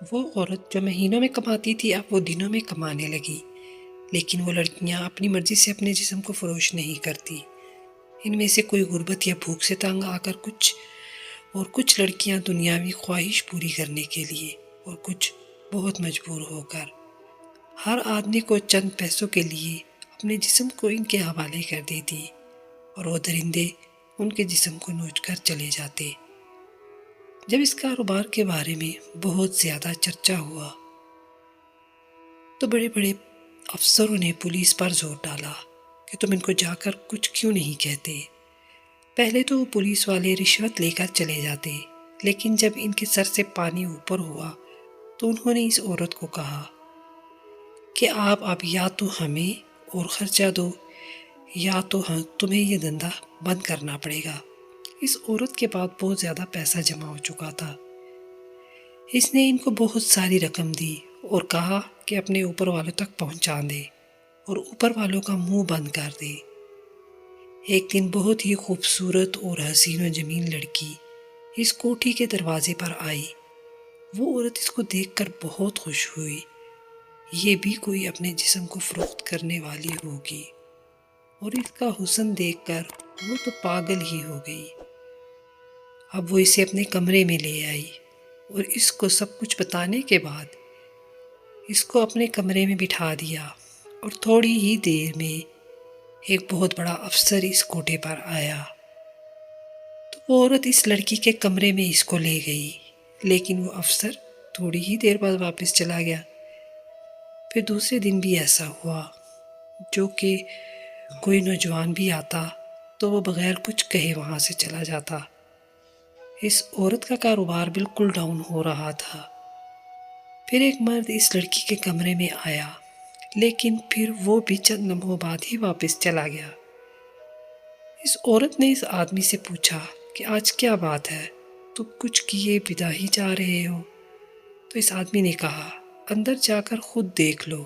وہ عورت جو مہینوں میں کماتی تھی اب وہ دنوں میں کمانے لگی، لیکن وہ لڑکیاں اپنی مرضی سے اپنے جسم کو فروش نہیں کرتی۔ ان میں سے کوئی غربت یا بھوک سے تنگ آ کر کچھ لڑکیاں دنیاوی خواہش پوری کرنے کے لیے، اور کچھ بہت مجبور ہو کر۔ ہر آدمی کو چند پیسوں کے لیے اپنے جسم کو ان کے حوالے کر دیتی، اور وہ درندے ان کے جسم کو نوچ کر چلے جاتے۔ جب اس کاروبار کے بارے میں بہت زیادہ چرچا ہوا تو بڑے بڑے افسروں نے پولیس پر زور ڈالا کہ تم ان کو جا کر کچھ کیوں نہیں کہتے۔ پہلے تو وہ پولیس والے رشوت لے کر چلے جاتے، لیکن جب ان کے سر سے پانی اوپر ہوا تو انہوں نے اس عورت کو کہا کہ آپ اب یا تو ہمیں اور خرچہ دو یا تو تمہیں یہ دھندا بند کرنا پڑے گا۔ اس عورت کے بعد بہت زیادہ پیسہ جمع ہو چکا تھا۔ اس نے ان کو بہت ساری رقم دی اور کہا کہ اپنے اوپر والوں تک پہنچا دے اور اوپر والوں کا منہ بند کر دے۔ ایک دن بہت ہی خوبصورت اور حسین و جمیل لڑکی اس کوٹھی کے دروازے پر آئی۔ وہ عورت اس کو دیکھ کر بہت خوش ہوئی، یہ بھی کوئی اپنے جسم کو فروخت کرنے والی ہوگی، اور اس کا حسن دیکھ کر وہ تو پاگل ہی ہو گئی۔ اب وہ اسے اپنے کمرے میں لے آئی اور اس کو سب کچھ بتانے کے بعد اس کو اپنے کمرے میں بٹھا دیا، اور تھوڑی ہی دیر میں ایک بہت بڑا افسر اس کوٹھے پر آیا۔ تو وہ عورت اس لڑکی کے کمرے میں اس کو لے گئی، لیکن وہ افسر تھوڑی ہی دیر بعد واپس چلا گیا۔ پھر دوسرے دن بھی ایسا ہوا، جو کہ کوئی نوجوان بھی آتا تو وہ بغیر کچھ کہے وہاں سے چلا جاتا۔ اس عورت کا کاروبار بالکل ڈاؤن ہو رہا تھا۔ پھر ایک مرد اس لڑکی کے کمرے میں آیا، لیکن پھر وہ بھی چند لمحوں بعد ہی واپس چلا گیا۔ اس عورت نے اس آدمی سے پوچھا کہ آج کیا بات ہے، تم کچھ کیے بنا ہی جا رہے ہو؟ تو اس آدمی نے کہا اندر جا کر خود دیکھ لو۔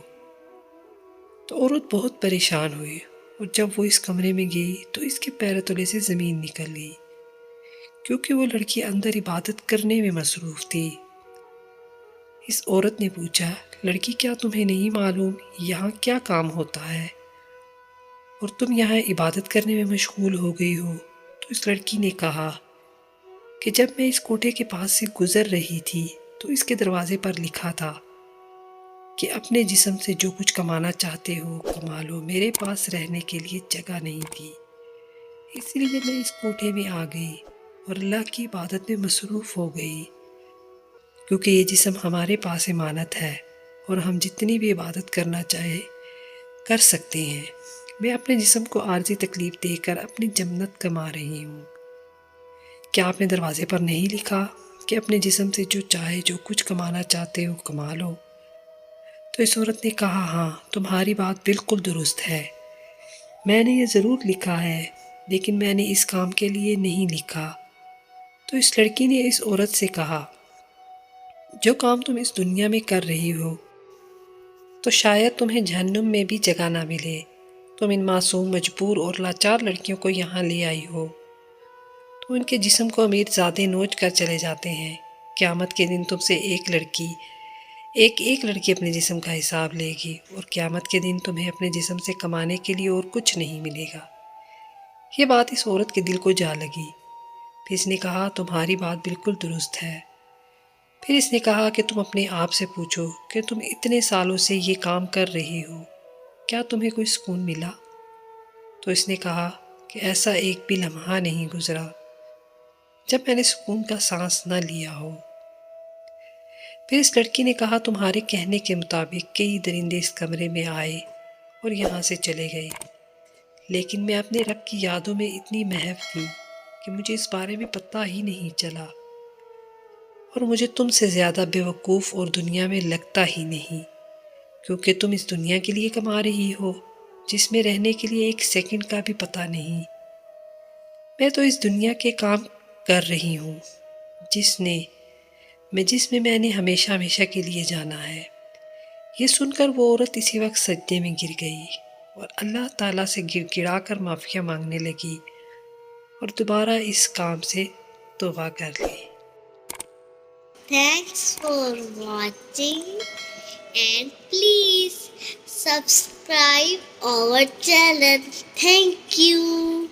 تو عورت بہت پریشان ہوئی، اور جب وہ اس کمرے میں گئی تو اس کے پیر تلے سے زمین نکل گئی، کیونکہ وہ لڑکی اندر عبادت کرنے میں مصروف تھی۔ اس عورت نے پوچھا لڑکی کیا تمہیں نہیں معلوم یہاں کیا کام ہوتا ہے، اور تم یہاں عبادت کرنے میں مشغول ہو گئی ہو؟ تو اس لڑکی نے کہا کہ جب میں اس کوٹھے کے پاس سے گزر رہی تھی تو اس کے دروازے پر لکھا تھا کہ اپنے جسم سے جو کچھ کمانا چاہتے ہو کما لو، میرے پاس رہنے کے لیے جگہ نہیں تھی، اس لیے میں اس کوٹھے میں آ گئی اور اللہ کی عبادت میں مصروف ہو گئی، کیونکہ یہ جسم ہمارے پاس امانت ہے اور ہم جتنی بھی عبادت کرنا چاہے کر سکتے ہیں۔ میں اپنے جسم کو عارضی تکلیف دے کر اپنی جنت کما رہی ہوں۔ کیا آپ نے دروازے پر نہیں لکھا کہ اپنے جسم سے جو چاہے جو کچھ کمانا چاہتے ہو کما لو؟ تو اس عورت نے کہا ہاں، تمہاری بات بالکل درست ہے، میں نے یہ ضرور لکھا ہے، لیکن میں نے اس کام کے لیے نہیں لکھا۔ تو اس لڑکی نے اس عورت سے کہا جو کام تم اس دنیا میں کر رہی ہو تو شاید تمہیں جہنم میں بھی جگہ نہ ملے۔ تم ان معصوم، مجبور اور لاچار لڑکیوں کو یہاں لے آئی ہو تو ان کے جسم کو امیر زادے نوچ کر چلے جاتے ہیں۔ قیامت کے دن تم سے ایک لڑکی اپنے جسم کا حساب لے گی، اور قیامت کے دن تمہیں اپنے جسم سے کمانے کے لیے اور کچھ نہیں ملے گا۔ یہ بات اس عورت کے دل کو جا لگی۔ پھر اس نے کہا تمہاری بات بالکل درست ہے۔ پھر اس نے کہا کہ تم اپنے آپ سے پوچھو کہ تم اتنے سالوں سے یہ کام کر رہی ہو، کیا تمہیں کوئی سکون ملا؟ تو اس نے کہا کہ ایسا ایک بھی لمحہ نہیں گزرا جب میں نے سکون کا سانس نہ لیا ہو۔ پھر اس لڑکی نے کہا تمہارے کہنے کے مطابق کئی درندے اس کمرے میں آئے اور یہاں سے چلے گئے، لیکن میں اپنے رب کی یادوں میں اتنی محو تھی کہ مجھے اس بارے میں پتہ ہی نہیں چلا، اور مجھے تم سے زیادہ بے وقوف اور دنیا میں لگتا ہی نہیں، کیونکہ تم اس دنیا کے لیے کما رہی ہو جس میں رہنے کے لیے ایک سیکنڈ کا بھی پتہ نہیں۔ میں تو اس دنیا کے کام کر رہی ہوں جس میں میں نے ہمیشہ ہمیشہ کے لیے جانا ہے۔ یہ سن کر وہ عورت اسی وقت سجدے میں گر گئی اور اللہ تعالیٰ سے گڑ گڑا کر معافیا مانگنے لگی اور دوبارہ اس کام سے توبہ کر لی۔ Thanks for watching and please subscribe our channel. Thank you.